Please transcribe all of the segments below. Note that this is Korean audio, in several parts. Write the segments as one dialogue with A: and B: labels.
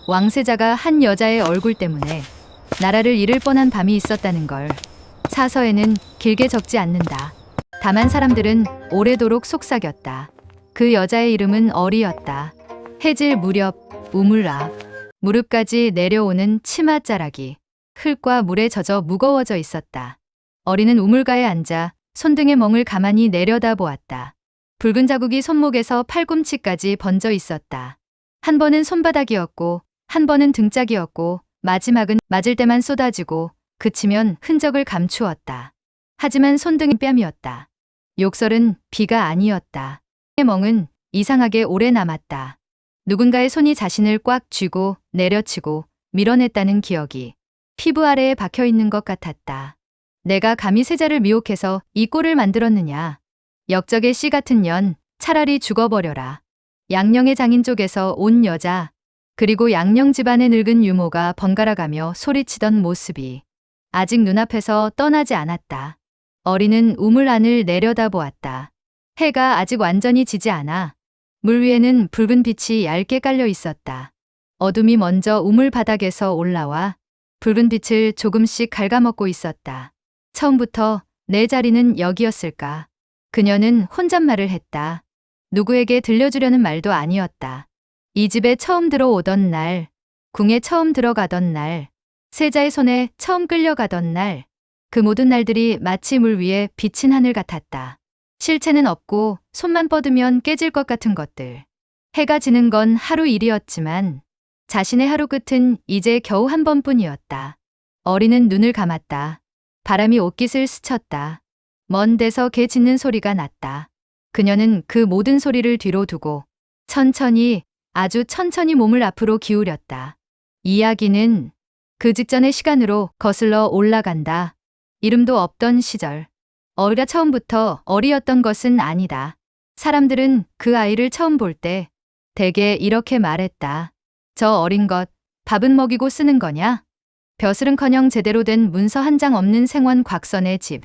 A: 왕세자가 한 여자의 얼굴 때문에 나라를 잃을 뻔한 밤이 있었다는 걸 사서에는 길게 적지 않는다. 다만 사람들은 오래도록 속삭였다. 그 여자의 이름은 어리였다. 해질 무렵 우물아. 무릎까지 내려오는 치맛자락이 흙과 물에 젖어 무거워져 있었다. 어리는 우물가에 앉아 손등의 멍을 가만히 내려다보았다. 붉은 자국이 손목에서 팔꿈치까지 번져 있었다. 한 번은 손바닥이었고 한 번은 등짝이었고 마지막은 맞을 때만 쏟아지고 그치면 흔적을 감추었다. 하지만 손등은 뺨이었다. 욕설은 비가 아니었다. 멍은 이상하게 오래 남았다. 누군가의 손이 자신을 꽉 쥐고 내려치고 밀어냈다는 기억이 피부 아래에 박혀있는 것 같았다. 내가 감히 세자를 미혹해서 이 꼴을 만들었느냐. 역적의 씨 같은 년, 차라리 죽어버려라. 양령의 장인 쪽에서 온 여자, 그리고 양령 집안의 늙은 유모가 번갈아가며 소리치던 모습이 아직 눈앞에서 떠나지 않았다. 어리는 우물 안을 내려다보았다. 해가 아직 완전히 지지 않아 물 위에는 붉은 빛이 얇게 깔려 있었다. 어둠이 먼저 우물 바닥에서 올라와 붉은 빛을 조금씩 갉아먹고 있었다. 처음부터 내 자리는 여기였을까? 그녀는 혼잣말을 했다. 누구에게 들려주려는 말도 아니었다. 이 집에 처음 들어오던 날, 궁에 처음 들어가던 날, 세자의 손에 처음 끌려가던 날, 그 모든 날들이 마치 물 위에 비친 하늘 같았다. 실체는 없고 손만 뻗으면 깨질 것 같은 것들. 해가 지는 건 하루 일이었지만 자신의 하루 끝은 이제 겨우 한 번뿐이었다. 어리는 눈을 감았다. 바람이 옷깃을 스쳤다. 먼 데서 개 짖는 소리가 났다. 그녀는 그 모든 소리를 뒤로 두고 천천히, 아주 천천히 몸을 앞으로 기울였다. 이야기는 그 직전의 시간으로 거슬러 올라간다. 이름도 없던 시절. 어리가 처음부터 어리였던 것은 아니다. 사람들은 그 아이를 처음 볼 때 대개 이렇게 말했다. 저 어린 것, 밥은 먹이고 쓰는 거냐? 벼슬은커녕 제대로 된 문서 한 장 없는 생원 곽선의 집.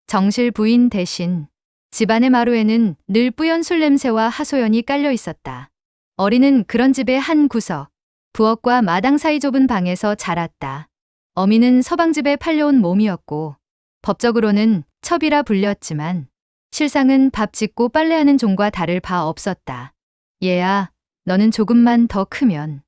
A: 정실 부인 대신 집안의 마루에는 늘 뿌연 술 냄새와 하소연이 깔려 있었다. 어리는 그런 집의 한 구석, 부엌과 마당 사이 좁은 방에서 자랐다. 어미는 서방집에 팔려온 몸이었고 법적으로는 첩이라 불렸지만 실상은 밥 짓고 빨래하는 종과 다를 바 없었다. 얘야, 너는 조금만 더 크면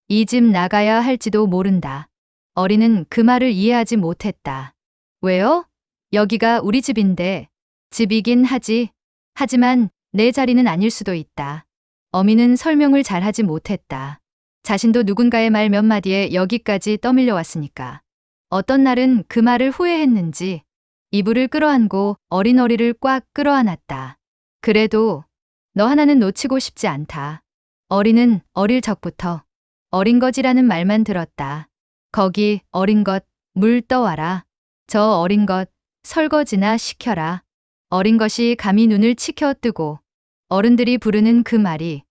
A: 이 집 나가야 할지도 모른다. 어리는 그 말을 이해하지 못했다. 왜요? 여기가 우리 집인데. 집이긴 하지. 하지만 내 자리는 아닐 수도 있다. 어미는 설명을 잘하지 못했다. 자신도 누군가의 말 몇 마디에 여기까지 떠밀려 왔으니까. 어떤 날은 그 말을 후회했는지 이불을 끌어안고 어린 어리를 꽉 끌어안았다. 그래도 너 하나는 놓치고 싶지 않다. 어리는 어릴 적부터 어린 것이라는 말만 들었다. 거기 어린 것, 물 떠와라. 저 어린 것, 설거지나 시켜라. 어린 것이 감히 눈을 치켜 뜨고 어른들이 부르는 그 말이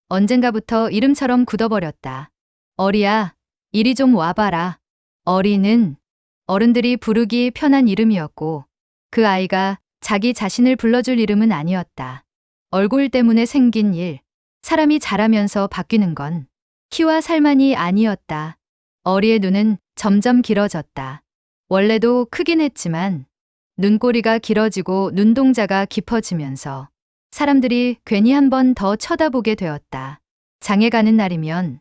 A: 언젠가부터 이름처럼 굳어버렸다. 어리야, 이리 좀 와봐라. 어리는 어른들이 부르기 편한 이름이었고 그 아이가 자기 자신을 불러줄 이름은 아니었다. 얼굴 때문에 생긴 일, 사람이 자라면서 바뀌는 건 키와 살만이 아니었다. 어리의 눈은 점점 길어졌다. 원래도 크긴 했지만 눈꼬리가 길어지고 눈동자가 깊어지면서 사람들이 괜히 한 번 더 쳐다보게 되었다. 장에 가는 날이면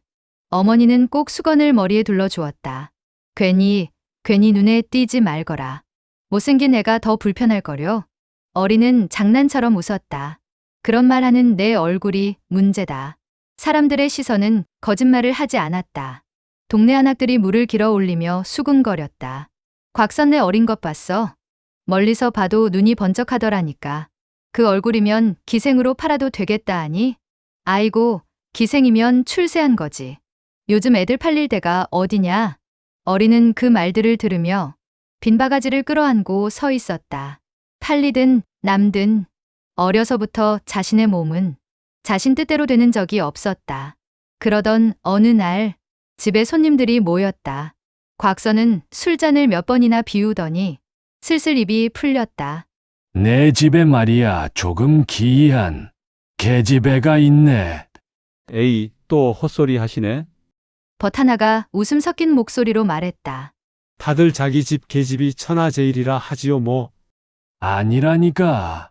A: 어머니는 꼭 수건을 머리에 둘러주었다. 괜히 눈에 띄지 말거라. 못생긴 애가 더 불편할 거려. 어리는 장난처럼 웃었다. 그런 말 하는 내 얼굴이 문제다. 사람들의 시선은 거짓말을 하지 않았다. 동네 한학들이 물을 길어 올리며 수군거렸다. 곽선내 어린 것 봤어? 멀리서 봐도 눈이 번쩍하더라니까. 그 얼굴이면 기생으로 팔아도 되겠다 하니? 아이고, 기생이면 출세한 거지. 요즘 애들 팔릴 데가 어디냐? 어리는 그 말들을 들으며 빈 바가지를 끌어안고 서 있었다. 팔리든 남든 어려서부터 자신의 몸은 자신 뜻대로 되는 적이 없었다. 그러던 어느 날 집에 손님들이 모였다. 곽선은 술잔을 몇 번이나 비우더니 슬슬 입이 풀렸다.
B: 내 집에 말이야 조금 기이한 계집애가 있네.
C: 에이, 또 헛소리 하시네.
A: 벗 하나가 웃음 섞인 목소리로 말했다.
C: 다들 자기 집 계집이 천하제일이라 하지요 뭐.
B: 아니라니까.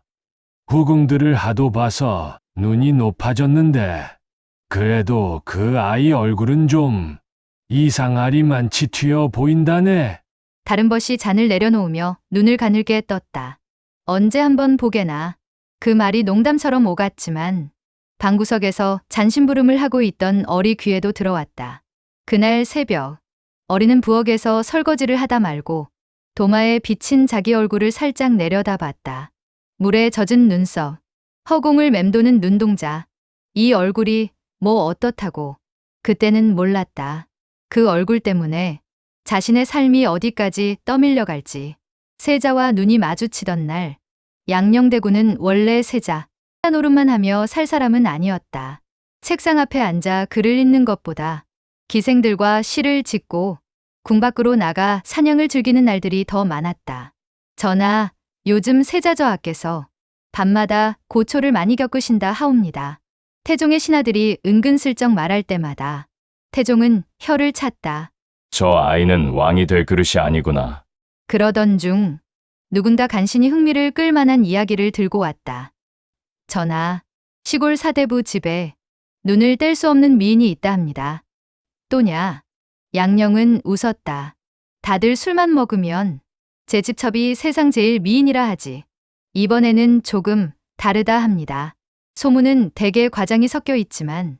B: 후궁들을 하도 봐서 눈이 높아졌는데, 그래도 그 아이 얼굴은 좀 이상하리만치 튀어 보인다네.
A: 다른 벗이 잔을 내려놓으며 눈을 가늘게 떴다. 언제 한번 보게나. 그 말이 농담처럼 오갔지만 방구석에서 잔심부름을 하고 있던 어리 귀에도 들어왔다. 그날 새벽, 어리는 부엌에서 설거지를 하다 말고 도마에 비친 자기 얼굴을 살짝 내려다봤다. 물에 젖은 눈썹, 허공을 맴도는 눈동자. 이 얼굴이 뭐 어떻다고. 그때는 몰랐다. 그 얼굴 때문에 자신의 삶이 어디까지 떠밀려 갈지. 세자와 눈이 마주치던 날, 양녕대군은 원래 세자, 노릇만 하며 살 사람은 아니었다. 책상 앞에 앉아 글을 읽는 것보다 기생들과 시를 짓고 궁 밖으로 나가 사냥을 즐기는 날들이 더 많았다. 전하, 요즘 세자저하께서 밤마다 고초를 많이 겪으신다 하옵니다. 태종의 신하들이 은근슬쩍 말할 때마다 태종은 혀를 찼다.
D: 저 아이는 왕이 될 그릇이 아니구나.
A: 그러던 중 누군가 간신히 흥미를 끌 만한 이야기를 들고 왔다. 전하, 시골 사대부 집에 눈을 뗄 수 없는 미인이 있다 합니다. 또냐? 양녕은 웃었다. 다들 술만 먹으면 제 집첩이 세상 제일 미인이라 하지. 이번에는 조금 다르다 합니다. 소문은 대개 과장이 섞여 있지만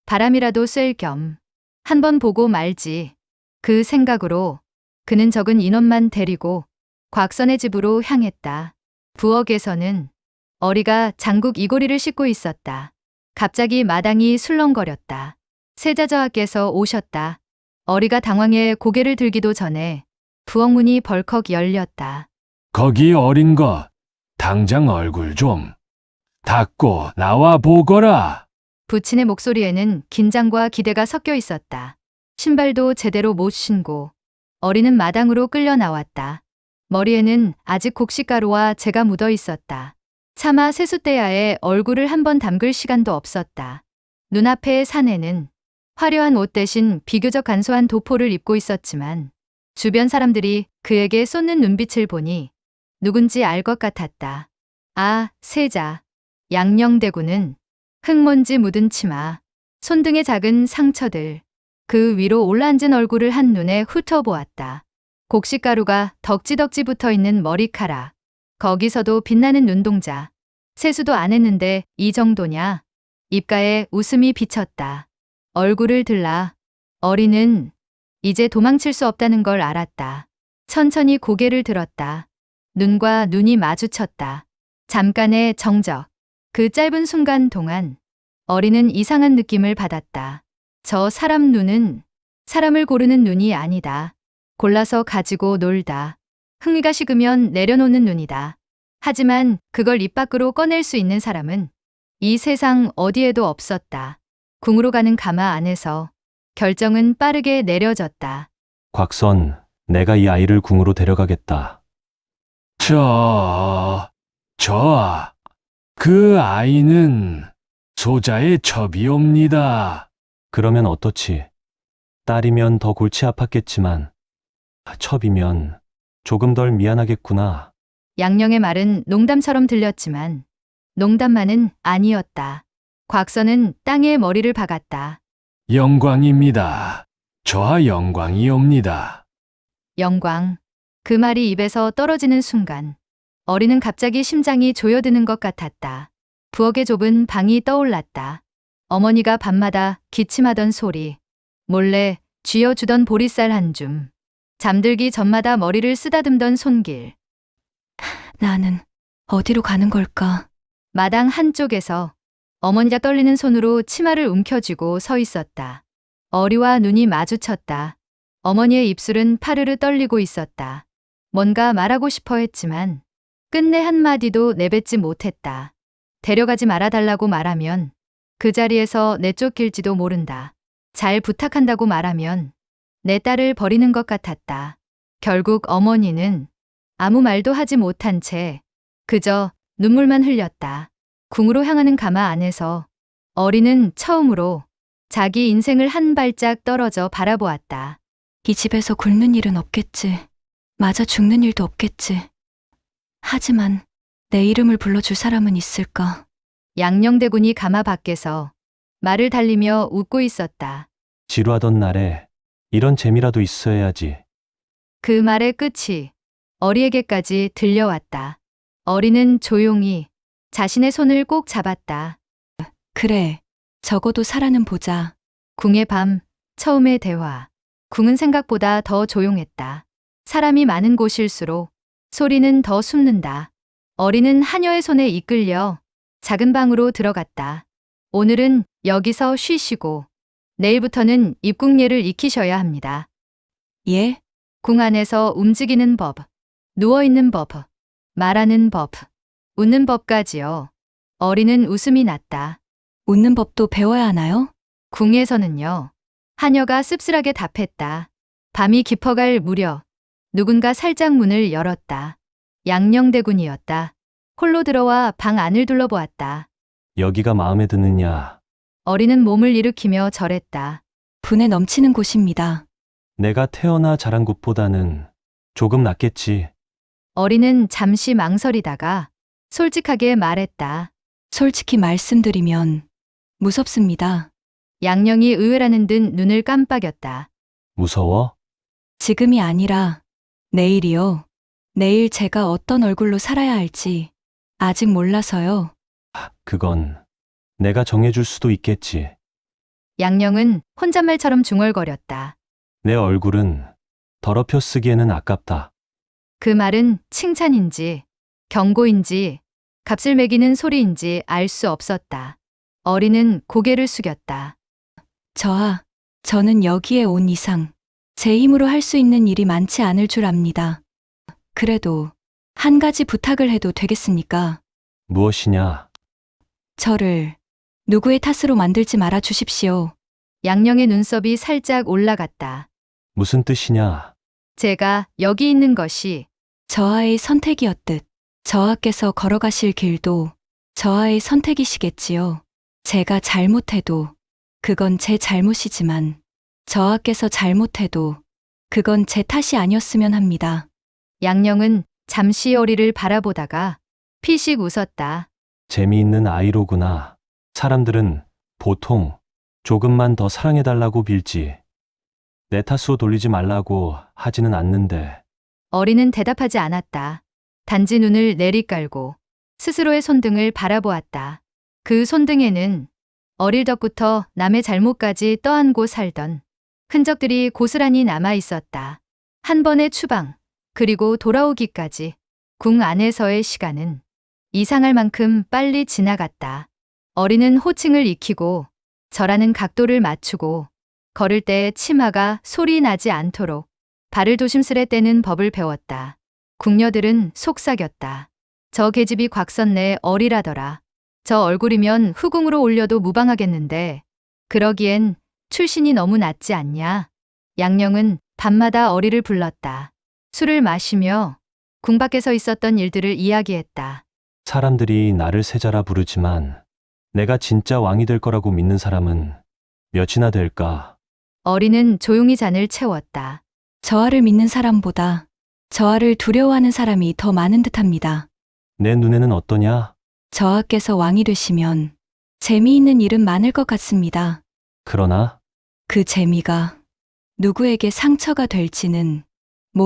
A: 바람이라도 쐴 겸 한번 보고 말지. 그 생각으로 그는 적은 인원만 데리고 곽선의 집으로 향했다. 부엌에서는 어리가 장국 이고리를 씻고 있었다. 갑자기 마당이 술렁거렸다. 세자저하께서 오셨다. 어리가 당황해 고개를 들기도 전에 부엌 문이 벌컥 열렸다.
B: 거기 어린 것, 당장 얼굴 좀 닦고 나와 보거라.
A: 부친의 목소리에는 긴장과 기대가 섞여 있었다. 신발도 제대로 못 신고 어리는 마당으로 끌려 나왔다. 머리에는 아직 곡식가루와 재가 묻어 있었다. 차마 세숫대야에 얼굴을 한번 담글 시간도 없었다. 눈앞의 사내는 화려한 옷 대신 비교적 간소한 도포를 입고 있었지만 주변 사람들이 그에게 쏟는 눈빛을 보니 누군지 알 것 같았다. 아, 세자. 양녕대군은 흙먼지 묻은 치마, 손등의 작은 상처들, 그 위로 올라앉은 얼굴을 한눈에 훑어보았다. 곡식가루가 덕지덕지 붙어있는 머리카락, 거기서도 빛나는 눈동자. 세수도 안 했는데 이 정도냐? 입가에 웃음이 비쳤다. 얼굴을 들라. 어리는 이제 도망칠 수 없다는 걸 알았다. 천천히 고개를 들었다. 눈과 눈이 마주쳤다. 잠깐의 정적. 그 짧은 순간 동안 어리는 이상한 느낌을 받았다. 저 사람 눈은 사람을 고르는 눈이 아니다. 골라서 가지고 놀다. 흥미가 식으면 내려놓는 눈이다. 하지만 그걸 입 밖으로 꺼낼 수 있는 사람은 이 세상 어디에도 없었다. 궁으로 가는 가마 안에서 결정은 빠르게 내려졌다.
E: 곽선, 내가 이 아이를 궁으로 데려가겠다.
B: 그 아이는 소자의 첩이옵니다.
E: 그러면 어떻지? 딸이면 더 골치 아팠겠지만 첩이면 조금 덜 미안하겠구나.
A: 양녕의 말은 농담처럼 들렸지만 농담만은 아니었다. 곽선은 땅에 머리를 박았다.
B: 영광입니다. 저하 영광이옵니다.
A: 영광. 그 말이 입에서 떨어지는 순간 어리는 갑자기 심장이 조여드는 것 같았다. 부엌의 좁은 방이 떠올랐다. 어머니가 밤마다 기침하던 소리, 몰래 쥐어주던 보리쌀 한 줌, 잠들기 전마다 머리를 쓰다듬던 손길.
F: 나는 어디로 가는 걸까?
A: 마당 한쪽에서 어머니가 떨리는 손으로 치마를 움켜쥐고 서 있었다. 어리와 눈이 마주쳤다. 어머니의 입술은 파르르 떨리고 있었다. 뭔가 말하고 싶어 했지만 끝내 한마디도 내뱉지 못했다. 데려가지 말아달라고 말하면 그 자리에서 내쫓길지도 모른다. 잘 부탁한다고 말하면 내 딸을 버리는 것 같았다. 결국 어머니는 아무 말도 하지 못한 채 그저 눈물만 흘렸다. 궁으로 향하는 가마 안에서 어리는 처음으로 자기 인생을 한 발짝 떨어져 바라보았다.
F: 이 집에서 굶는 일은 없겠지. 맞아 죽는 일도 없겠지. 하지만 내 이름을 불러줄 사람은 있을까?
A: 양녕대군이 가마 밖에서 말을 달리며 웃고 있었다.
E: 지루하던 날에 이런 재미라도 있어야지.
A: 그 말의 끝이 어리에게까지 들려왔다. 어리는 조용히 자신의 손을 꼭 잡았다.
F: 그래, 적어도 살아는 보자.
A: 궁의 밤, 처음의 대화. 궁은 생각보다 더 조용했다. 사람이 많은 곳일수록 소리는 더 숨는다. 어리는 하녀의 손에 이끌려 작은 방으로 들어갔다. 오늘은 여기서 쉬시고 내일부터는 입궁예를 익히셔야 합니다.
F: 예?
A: 궁 안에서 움직이는 법, 누워있는 법, 말하는 법, 웃는 법까지요. 어리는 웃음이 났다.
F: 웃는 법도 배워야 하나요?
A: 궁에서는요. 하녀가 씁쓸하게 답했다. 밤이 깊어갈 무렵 누군가 살짝 문을 열었다. 양녕대군이었다. 홀로 들어와 방 안을 둘러보았다.
E: 여기가 마음에 드느냐?
A: 어리는 몸을 일으키며 절했다.
F: 분에 넘치는 곳입니다.
E: 내가 태어나 자란 곳보다는 조금 낫겠지.
A: 어리는 잠시 망설이다가 솔직하게 말했다.
F: 솔직히 말씀드리면 무섭습니다.
A: 양녕이 의외라는 듯 눈을 깜빡였다.
E: 무서워?
F: 지금이 아니라 내일이요. 내일 제가 어떤 얼굴로 살아야 할지 아직 몰라서요.
E: 그건 내가 정해줄 수도 있겠지.
A: 양녕은 혼잣말처럼 중얼거렸다.
E: 내 얼굴은 더럽혀 쓰기에는 아깝다.
A: 그 말은 칭찬인지 경고인지 값을 매기는 소리인지 알 수 없었다. 어리는 고개를 숙였다.
F: 저는 여기에 온 이상 제 힘으로 할 수 있는 일이 많지 않을 줄 압니다. 그래도 한 가지 부탁을 해도 되겠습니까?
E: 무엇이냐?
F: 저를 누구의 탓으로 만들지 말아 주십시오.
A: 양녕의 눈썹이 살짝 올라갔다.
E: 무슨 뜻이냐?
A: 제가 여기 있는 것이
F: 저하의 선택이었듯 저하께서 걸어가실 길도 저하의 선택이시겠지요. 제가 잘못해도 그건 제 잘못이지만 저하께서 잘못해도 그건 제 탓이 아니었으면 합니다.
A: 양녕은 잠시 어리를 바라보다가 피식 웃었다.
E: 재미있는 아이로구나. 사람들은 보통 조금만 더 사랑해달라고 빌지. 내 탓으로 돌리지 말라고 하지는 않는데.
A: 어리는 대답하지 않았다. 단지 눈을 내리깔고 스스로의 손등을 바라보았다. 그 손등에는 어릴 적부터 남의 잘못까지 떠안고 살던 흔적들이 고스란히 남아 있었다. 한 번의 추방, 그리고 돌아오기까지 궁 안에서의 시간은 이상할 만큼 빨리 지나갔다. 어리는 호칭을 익히고 절하는 각도를 맞추고 걸을 때 치마가 소리 나지 않도록 발을 조심스레 떼는 법을 배웠다. 궁녀들은 속삭였다. 저 계집이 곽선내 어리라더라. 저 얼굴이면 후궁으로 올려도 무방하겠는데 그러기엔 출신이 너무 낮지 않냐. 양녕은 밤마다 어리를 불렀다. 술을 마시며 궁 밖에서 있었던 일들을 이야기했다.
E: 사람들이 나를 세자라 부르지만 내가 진짜 왕이 될 거라고 믿는 사람은 몇이나 될까?
A: 어리는 조용히 잔을 채웠다.
F: 저하를 믿는 사람보다 저하를 두려워하는 사람이 더 많은 듯합니다.
E: 내 눈에는 어떠냐?
F: 저하께서 왕이 되시면 재미있는 일은 많을 것 같습니다.
E: 그러나
F: 그 재미가 누구에게 상처가 될지는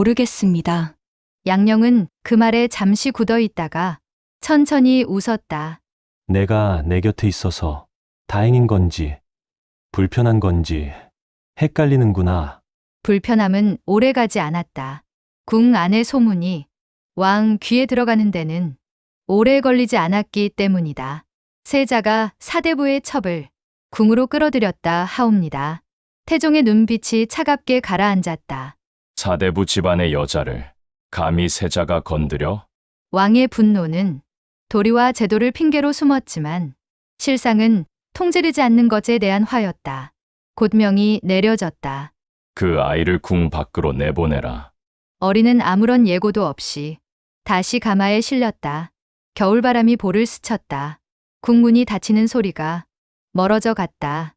F: 모르겠습니다.
A: 양녕은 그 말에 잠시 굳어 있다가 천천히 웃었다.
E: 내가 내 곁에 있어서 다행인 건지 불편한 건지 헷갈리는구나.
A: 불편함은 오래가지 않았다. 궁 안의 소문이 왕 귀에 들어가는 데는 오래 걸리지 않았기 때문이다. 세자가 사대부의 첩을 궁으로 끌어들였다 하옵니다. 태종의 눈빛이 차갑게 가라앉았다.
D: 사대부 집안의 여자를 감히 세자가 건드려?
A: 왕의 분노는 도리와 제도를 핑계로 숨었지만 실상은 통제되지 않는 것에 대한 화였다. 곧명이 내려졌다.
D: 그 아이를 궁 밖으로 내보내라.
A: 어리는 아무런 예고도 없이 다시 가마에 실렸다. 겨울바람이 볼을 스쳤다. 궁문이 닫히는 소리가 멀어져 갔다.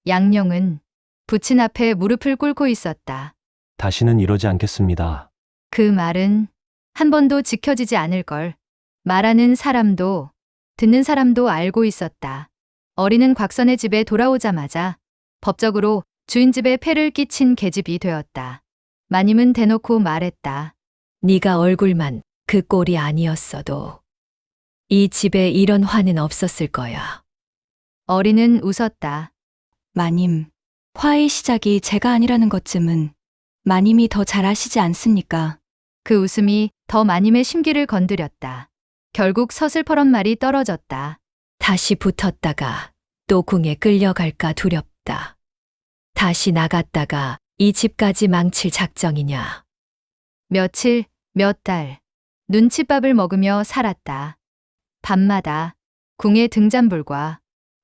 A: 양령은 부친 앞에 무릎을 꿇고 있었다.
E: 다시는 이러지 않겠습니다.
A: 그 말은 한 번도 지켜지지 않을 걸 말하는 사람도 듣는 사람도 알고 있었다. 어린은 곽선의 집에 돌아오자마자 법적으로 주인 집에 폐를 끼친 계집이 되었다. 마님은 대놓고 말했다.
G: 네가 얼굴만 그 꼴이 아니었어도 이 집에 이런 화는 없었을 거야.
A: 어린은 웃었다.
F: 마님, 화의 시작이 제가 아니라는 것쯤은 마님이 더 잘 아시지 않습니까?
A: 그 웃음이 더 마님의 심기를 건드렸다. 결국 서슬퍼런 말이 떨어졌다.
G: 다시 붙었다가 또 궁에 끌려갈까 두렵다. 다시 나갔다가 이 집까지 망칠 작정이냐.
A: 며칠, 몇 달, 눈칫밥을 먹으며 살았다. 밤마다 궁의 등잔불과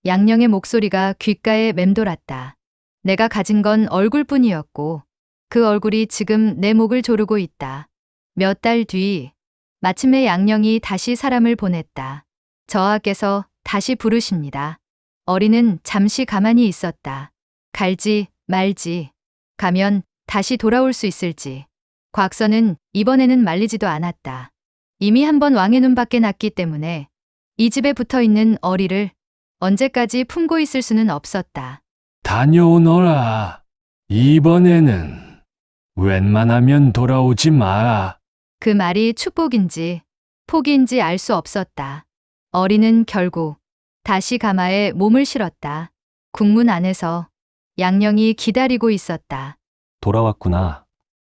A: 양령의 목소리가 귓가에 맴돌았다. 내가 가진 건 얼굴뿐이었고 그 얼굴이 지금 내 목을 조르고 있다. 몇 달 뒤 마침내 양령이 다시 사람을 보냈다. 저하께서 다시 부르십니다. 어린은 잠시 가만히 있었다. 갈지 말지, 가면 다시 돌아올 수 있을지. 곽선은 이번에는 말리지도 않았다. 이미 한 번 왕의 눈밖에 났기 때문에 이 집에 붙어 있는 어리를 언제까지 품고 있을 수는 없었다.
B: 다녀오너라. 이번에는 웬만하면 돌아오지 마.
A: 그 말이 축복인지 포기인지 알 수 없었다. 어린은 결국 다시 가마에 몸을 실었다. 국문 안에서 양령이 기다리고 있었다.
E: 돌아왔구나.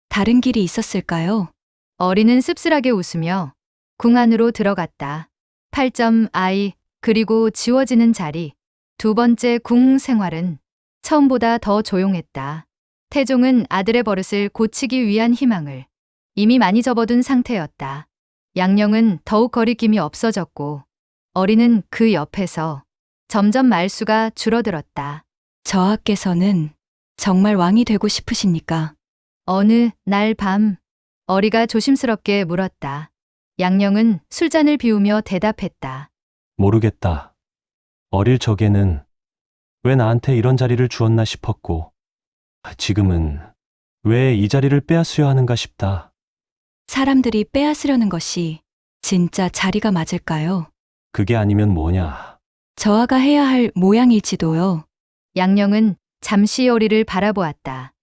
F: 다른 길이 있었을까요?
A: 어린은 씁쓸하게 웃으며 궁 안으로 들어갔다. 8.I 그리고 지워지는 자리. 두 번째 궁 생활은 처음보다 더 조용했다. 태종은 아들의 버릇을 고치기 위한 희망을 이미 많이 접어둔 상태였다. 양령은 더욱 거리낌이 없어졌고 어린은 그 옆에서 점점 말수가 줄어들었다.
F: 저하께서는 정말 왕이 되고 싶으십니까?
A: 어느 날 밤 어리가 조심스럽게 물었다. 양령은 술잔을 비우며 대답했다.
E: 모르겠다. 어릴 적에는 왜 나한테 이런 자리를 주었나 싶었고, 지금은 왜 이 자리를 빼앗으려 하는가 싶다.
F: 사람들이 빼앗으려는 것이 진짜 자리가 맞을까요?
E: 그게 아니면 뭐냐.
F: 저하가 해야 할 모양일지도요.
A: 양령은 잠시 어리를 바라보았다.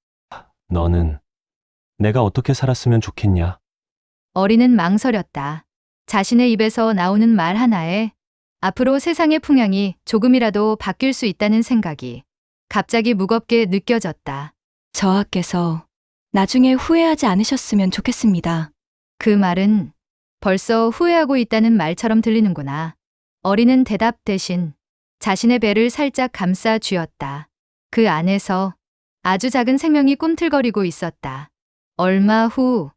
E: 너는 내가 어떻게 살았으면 좋겠냐?
A: 어리는 망설였다. 자신의 입에서 나오는 말 하나에 앞으로 세상의 풍향이 조금이라도 바뀔 수 있다는 생각이 갑자기 무겁게 느껴졌다.
F: 저하께서 나중에 후회하지 않으셨으면 좋겠습니다.
A: 그 말은 벌써 후회하고 있다는 말처럼 들리는구나. 어리는 대답 대신 자신의 배를 살짝 감싸 쥐었다. 그 안에서 아주 작은 생명이 꿈틀거리고 있었다. 얼마 후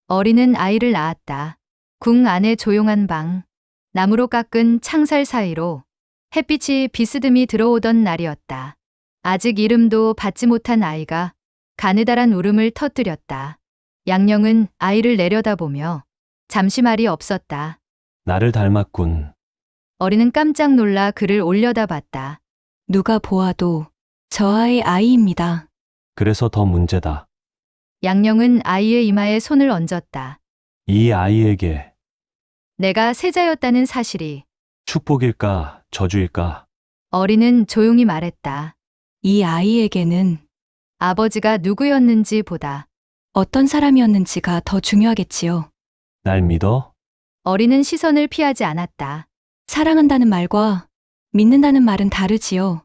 A: 어리는 아이를 낳았다. 궁 안의 조용한 방, 나무로 깎은 창살 사이로 햇빛이 비스듬히 들어오던 날이었다. 아직 이름도 받지 못한 아이가 가느다란 울음을 터뜨렸다. 양령은 아이를 내려다보며 잠시 말이 없었다.
E: 나를 닮았군.
A: 어린은 깜짝 놀라 그를 올려다봤다.
F: 누가 보아도 저하의 아이입니다.
E: 그래서 더 문제다.
A: 양령은 아이의 이마에 손을 얹었다.
E: 이 아이에게
A: 내가 세자였다는 사실이.
E: 축복일까, 저주일까?
A: 어린은 조용히 말했다.
F: 이 아이에게는
A: 아버지가 누구였는지 보다.
F: 어떤 사람이었는지가 더 중요하겠지요.
E: 날 믿어?
A: 어린은 시선을 피하지 않았다.
F: 사랑한다는 말과 믿는다는 말은 다르지요.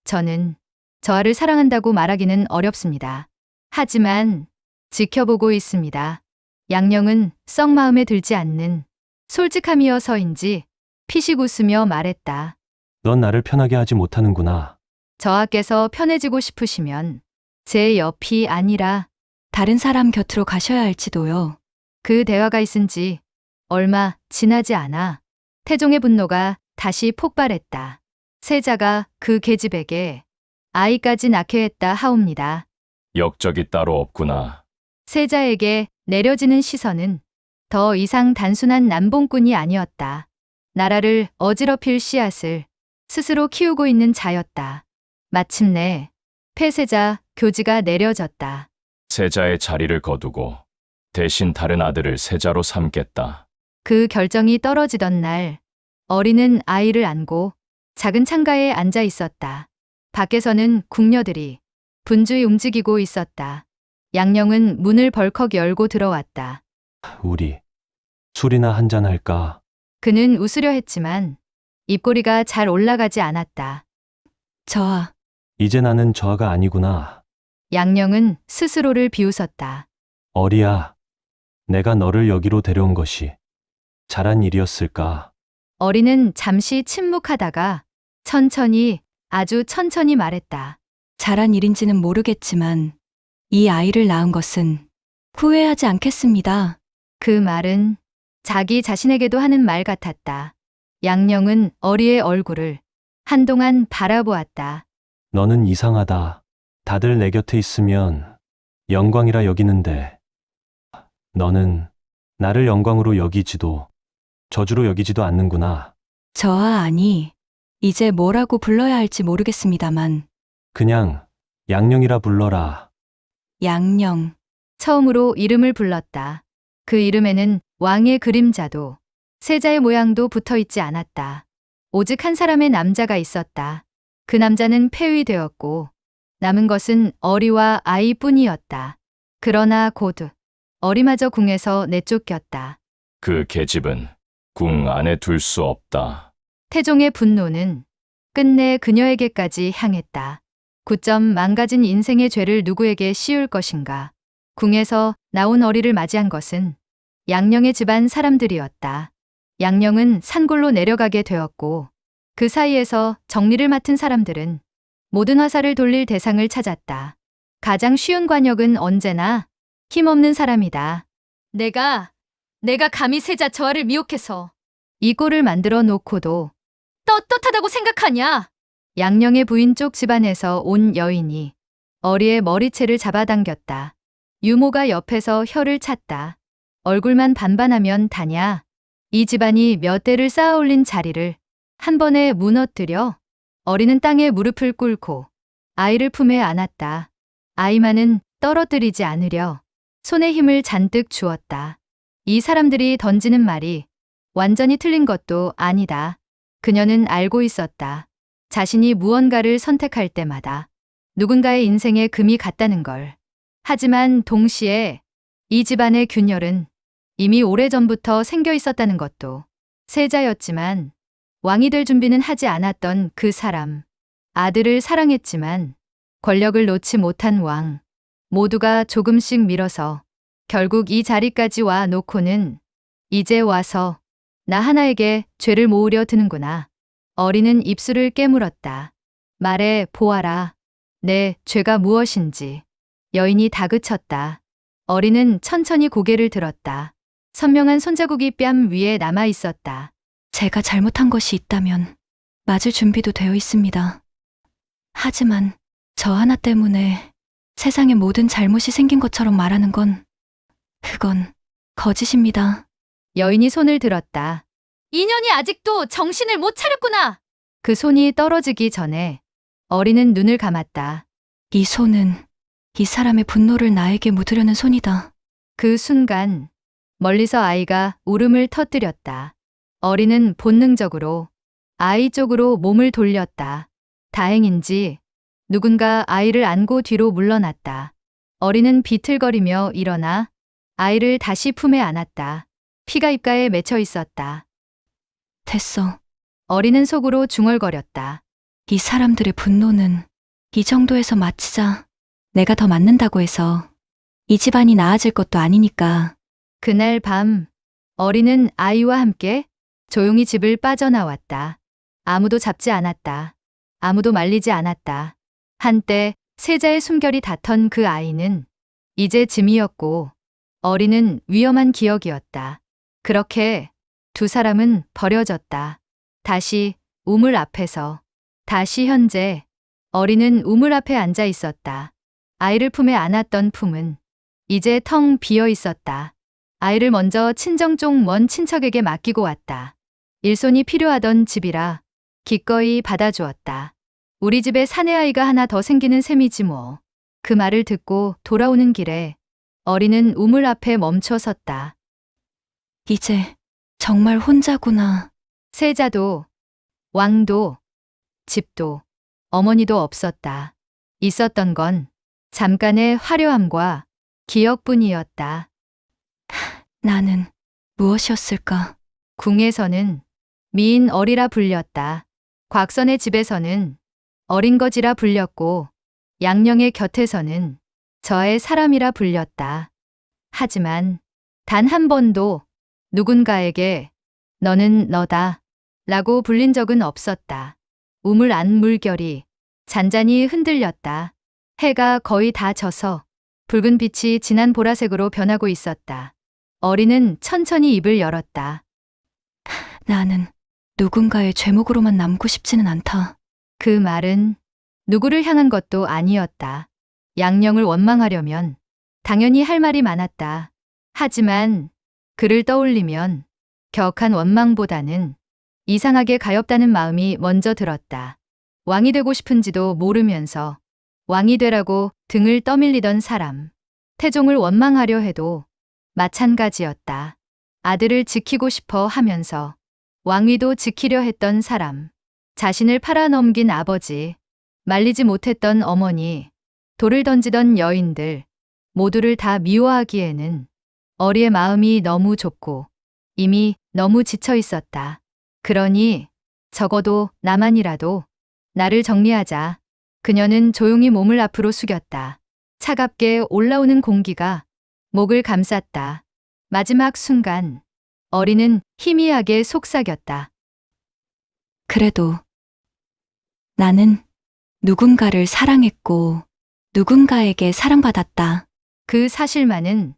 A: 저는 저하를 사랑한다고 말하기는 어렵습니다. 하지만 지켜보고 있습니다. 양령은 썩 마음에 들지 않는 솔직함이어서인지 피식 웃으며 말했다.
E: 넌 나를 편하게 하지 못하는구나.
A: 저하께서 편해지고 싶으시면 제 옆이 아니라
F: 다른 사람 곁으로 가셔야 할지도요.
A: 그 대화가 있은 지 얼마 지나지 않아 태종의 분노가 다시 폭발했다. 세자가 그 계집에게 아이까지 낳게 했다 하옵니다.
D: 역적이 따로 없구나.
A: 세자에게 내려지는 시선은 더 이상 단순한 남봉꾼이 아니었다. 나라를 어지럽힐 씨앗을 스스로 키우고 있는 자였다. 마침내 폐세자 교지가 내려졌다.
D: 세자의 자리를 거두고 대신 다른 아들을 세자로 삼겠다.
A: 그 결정이 떨어지던 날, 어린은 아이를 안고 작은 창가에 앉아 있었다. 밖에서는 궁녀들이 분주히 움직이고 있었다. 양령은 문을 벌컥 열고 들어왔다.
E: 우리 술이나 한잔 할까?
A: 그는 웃으려 했지만 입꼬리가 잘 올라가지 않았다.
F: 저아,
E: 이제 나는 저하가 아니구나.
A: 양령은 스스로를 비웃었다.
E: 어리야, 내가 너를 여기로 데려온 것이 잘한 일이었을까?
A: 어린은 잠시 침묵하다가 천천히, 아주 천천히 말했다.
F: 잘한 일인지는 모르겠지만 이 아이를 낳은 것은 후회하지 않겠습니다.
A: 그 말은 자기 자신에게도 하는 말 같았다. 양령은 어리의 얼굴을 한동안 바라보았다.
E: 너는 이상하다. 다들 내 곁에 있으면 영광이라 여기는데 너는 나를 영광으로 여기지도 저주로 여기지도 않는구나.
F: 저아 아니, 이제 뭐라고 불러야 할지 모르겠습니다만
E: 그냥 양령이라 불러라.
F: 양령.
A: 처음으로 이름을 불렀다. 그 이름에는 왕의 그림자도 세자의 모양도 붙어 있지 않았다. 오직 한 사람의 남자가 있었다. 그 남자는 폐위되었고 남은 것은 어리와 아이뿐이었다. 그러나 곧 어리마저 궁에서 내쫓겼다.
D: 그 계집은 궁 안에 둘 수 없다.
A: 태종의 분노는 끝내 그녀에게까지 향했다. 9점 망가진 인생의 죄를 누구에게 씌울 것인가. 궁에서 나온 어리를 맞이한 것은 양령의 집안 사람들이었다. 양령은 산골로 내려가게 되었고 그 사이에서 정리를 맡은 사람들은 모든 화살을 돌릴 대상을 찾았다. 가장 쉬운 관역은 언제나 힘없는 사람이다. 내가 감히 세자 저하를 미혹해서 이 꼴을 만들어 놓고도 떳떳하다고 생각하냐? 양령의 부인 쪽 집안에서 온 여인이 어리의 머리채를 잡아당겼다. 유모가 옆에서 혀를 찼다. 얼굴만 반반하면 다냐? 이 집안이 몇 대를 쌓아 올린 자리를 한 번에 무너뜨려 어리는 땅에 무릎을 꿇고 아이를 품에 안았다. 아이만은 떨어뜨리지 않으려 손에 힘을 잔뜩 주었다. 이 사람들이 던지는 말이 완전히 틀린 것도 아니다. 그녀는 알고 있었다. 자신이 무언가를 선택할 때마다 누군가의 인생에 금이 갔다는 걸. 하지만 동시에 이 집안의 균열은 이미 오래전부터 생겨 있었다는 것도. 세자였지만 왕이 될 준비는 하지 않았던 그 사람. 아들을 사랑했지만 권력을 놓지 못한 왕. 모두가 조금씩 밀어서 결국 이 자리까지 와 놓고는 이제 와서 나 하나에게 죄를 모으려 드는구나. 어리는 입술을 깨물었다. 말해 보아라. 내 죄가 무엇인지. 여인이 다그쳤다. 어리는 천천히 고개를 들었다. 선명한 손자국이 뺨 위에 남아 있었다.
F: 제가 잘못한 것이 있다면 맞을 준비도 되어 있습니다. 하지만 저 하나 때문에 세상에 모든 잘못이 생긴 것처럼 말하는 건 그건 거짓입니다.
A: 여인이 손을 들었다. 인연이 아직도 정신을 못 차렸구나. 그 손이 떨어지기 전에 어리는 눈을 감았다.
F: 이 손은 이 사람의 분노를 나에게 묻으려는 손이다.
A: 그 순간 멀리서 아이가 울음을 터뜨렸다. 어리는 본능적으로 아이 쪽으로 몸을 돌렸다. 다행인지 누군가 아이를 안고 뒤로 물러났다. 어리는 비틀거리며 일어나 아이를 다시 품에 안았다. 피가 입가에 맺혀 있었다.
F: 됐어.
A: 어리는 속으로 중얼거렸다.
F: 이 사람들의 분노는 이 정도에서 마치자. 내가 더 맞는다고 해서 이 집안이 나아질 것도 아니니까.
A: 그날 밤 어리는 아이와 함께 조용히 집을 빠져나왔다. 아무도 잡지 않았다. 아무도 말리지 않았다. 한때 세자의 숨결이 닿던 그 아이는 이제 짐이었고 어리는 위험한 기억이었다. 그렇게 두 사람은 버려졌다. 다시 우물 앞에서, 다시 현재 어리는 우물 앞에 앉아 있었다. 아이를 품에 안았던 품은 이제 텅 비어 있었다. 아이를 먼저 친정 쪽 먼 친척에게 맡기고 왔다. 일손이 필요하던 집이라 기꺼이 받아주었다. 우리 집에 사내아이가 하나 더 생기는 셈이지 뭐. 그 말을 듣고 돌아오는 길에 어리는 우물 앞에 멈춰 섰다.
F: 이제 정말 혼자구나.
A: 세자도, 왕도, 집도, 어머니도 없었다. 있었던 건 잠깐의 화려함과 기억뿐이었다.
F: 나는 무엇이었을까?
A: 궁에서는 미인 어리라 불렸다. 곽선의 집에서는 어린 거지라 불렸고 양령의 곁에서는 저의 사람이라 불렸다. 하지만 단 한 번도 누군가에게 너는 너다 라고 불린 적은 없었다. 우물 안 물결이 잔잔히 흔들렸다. 해가 거의 다 져서 붉은 빛이 진한 보라색으로 변하고 있었다. 어리는 천천히 입을 열었다.
F: 나는 누군가의 죄목으로만 남고 싶지는 않다.
A: 그 말은 누구를 향한 것도 아니었다. 양령을 원망하려면 당연히 할 말이 많았다. 하지만 그를 떠올리면 격한 원망보다는 이상하게 가엾다는 마음이 먼저 들었다. 왕이 되고 싶은지도 모르면서 왕이 되라고 등을 떠밀리던 사람. 태종을 원망하려 해도 마찬가지였다. 아들을 지키고 싶어 하면서 왕위도 지키려 했던 사람. 자신을 팔아넘긴 아버지. 말리지 못했던 어머니. 돌을 던지던 여인들. 모두를 다 미워하기에는 어리의 마음이 너무 좁고 이미 너무 지쳐 있었다. 그러니 적어도 나만이라도 나를 정리하자. 그녀는 조용히 몸을 앞으로 숙였다. 차갑게 올라오는 공기가 목을 감쌌다. 마지막 순간 어리는 희미하게 속삭였다.
F: 그래도 나는 누군가를 사랑했고 누군가에게 사랑받았다.
A: 그 사실만은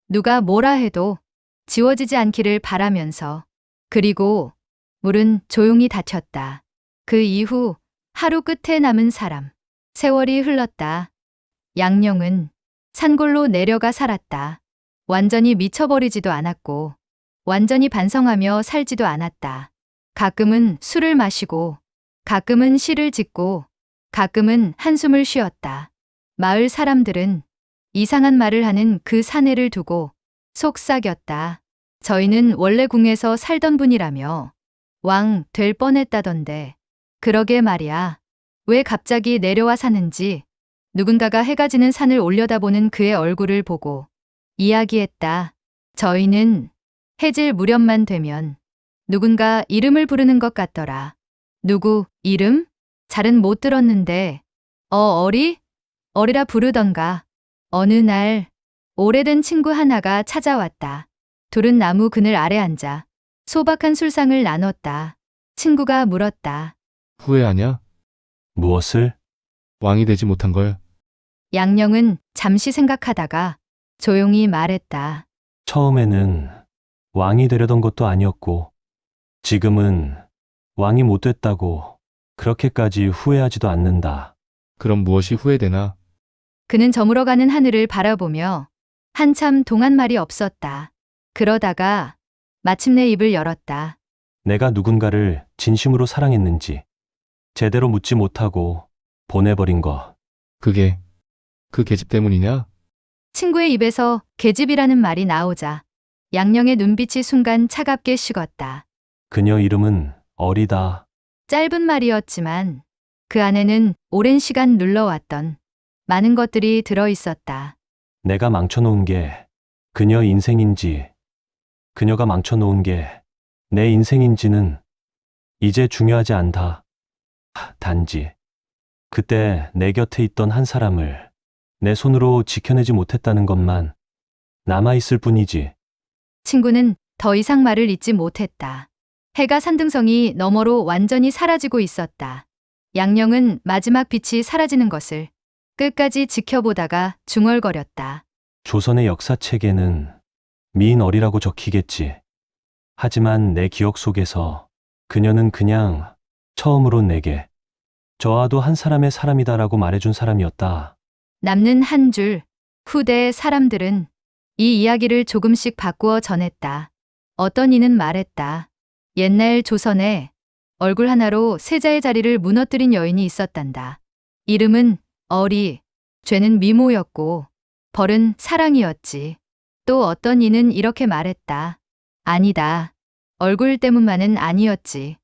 A: 누가 뭐라 해도 지워지지 않기를 바라면서. 그리고 물은 조용히 닫혔다. 그 이후 하루 끝에 남은 사람. 세월이 흘렀다. 양령은 산골로 내려가 살았다. 완전히 미쳐버리지도 않았고 완전히 반성하며 살지도 않았다. 가끔은 술을 마시고 가끔은 시를 짓고 가끔은 한숨을 쉬었다. 마을 사람들은 이상한 말을 하는 그 사내를 두고 속삭였다. 저희는 원래 궁에서 살던 분이라며 왕 될 뻔했다던데. 그러게 말이야. 왜 갑자기 내려와 사는지 누군가가 해가 지는 산을 올려다보는 그의 얼굴을 보고 이야기했다. 저희는 해질 무렵만 되면 누군가 이름을 부르는 것 같더라. 누구 이름? 잘은 못 들었는데 어리? 어리라 부르던가. 어느 날 오래된 친구 하나가 찾아왔다. 둘은 나무 그늘 아래 앉아 소박한 술상을 나눴다. 친구가 물었다.
C: 후회하냐?
E: 무엇을?
C: 왕이 되지 못한 걸.
A: 양령은 잠시 생각하다가 조용히 말했다.
E: 처음에는 왕이 되려던 것도 아니었고, 지금은 왕이 못 됐다고 그렇게까지 후회하지도 않는다.
C: 그럼 무엇이 후회되나?
A: 그는 저물어가는 하늘을 바라보며 한참 동안 말이 없었다. 그러다가 마침내 입을 열었다.
E: 내가 누군가를 진심으로 사랑했는지 제대로 묻지 못하고 보내버린 것.
C: 그게 그 계집 때문이냐?
A: 친구의 입에서 계집이라는 말이 나오자 양령의 눈빛이 순간 차갑게 식었다.
E: 그녀 이름은 어리다.
A: 짧은 말이었지만 그 안에는 오랜 시간 눌러왔던 많은 것들이 들어 있었다.
E: 내가 망쳐놓은 게 그녀 인생인지, 그녀가 망쳐놓은 게 내 인생인지는 이제 중요하지 않다. 단지 그때 내 곁에 있던 한 사람을 내 손으로 지켜내지 못했다는 것만 남아있을 뿐이지.
A: 친구는 더 이상 말을 잇지 못했다. 해가 산등성이 너머로 완전히 사라지고 있었다. 양령은 마지막 빛이 사라지는 것을 끝까지 지켜보다가 중얼거렸다.
E: 조선의 역사책에는 미인 어리라고 적히겠지. 하지만 내 기억 속에서 그녀는 그냥 처음으로 내게 저와도 한 사람의 사람이다라고 말해준 사람이었다.
A: 남는 한 줄, 후대의 사람들은 이 이야기를 조금씩 바꾸어 전했다. 어떤 이는 말했다. 옛날 조선에 얼굴 하나로 세자의 자리를 무너뜨린 여인이 있었단다. 이름은 어리, 죄는 미모였고 벌은 사랑이었지. 또 어떤 이는 이렇게 말했다. 아니다. 얼굴 때문만은 아니었지.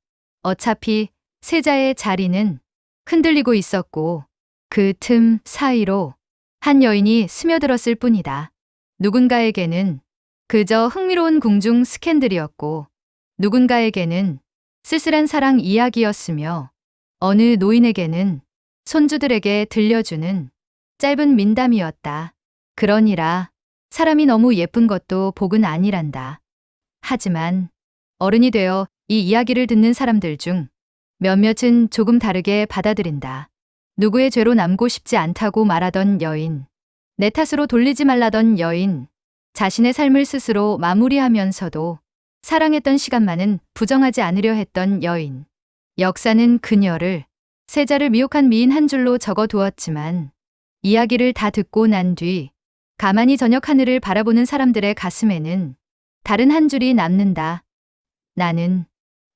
A: 어차피 세자의 자리는 흔들리고 있었고 그 틈 사이로 한 여인이 스며들었을 뿐이다. 누군가에게는 그저 흥미로운 궁중 스캔들이었고 누군가에게는 쓸쓸한 사랑 이야기였으며 어느 노인에게는 손주들에게 들려주는 짧은 민담이었다. 그러니라 사람이 너무 예쁜 것도 복은 아니란다. 하지만 어른이 되어 이 이야기를 듣는 사람들 중 몇몇은 조금 다르게 받아들인다. 누구의 죄로 남고 싶지 않다고 말하던 여인, 내 탓으로 돌리지 말라던 여인, 자신의 삶을 스스로 마무리하면서도 사랑했던 시간만은 부정하지 않으려 했던 여인. 역사는 그녀를 세자를 미혹한 미인 한 줄로 적어두었지만 이야기를 다 듣고 난 뒤 가만히 저녁 하늘을 바라보는 사람들의 가슴에는 다른 한 줄이 남는다. 나는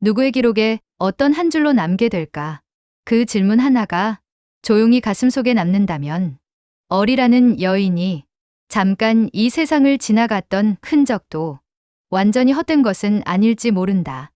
A: 누구의 기록에 어떤 한 줄로 남게 될까? 그 질문 하나가 조용히 가슴속에 남는다면 어리라는 여인이 잠깐 이 세상을 지나갔던 흔적도 완전히 헛된 것은 아닐지 모른다.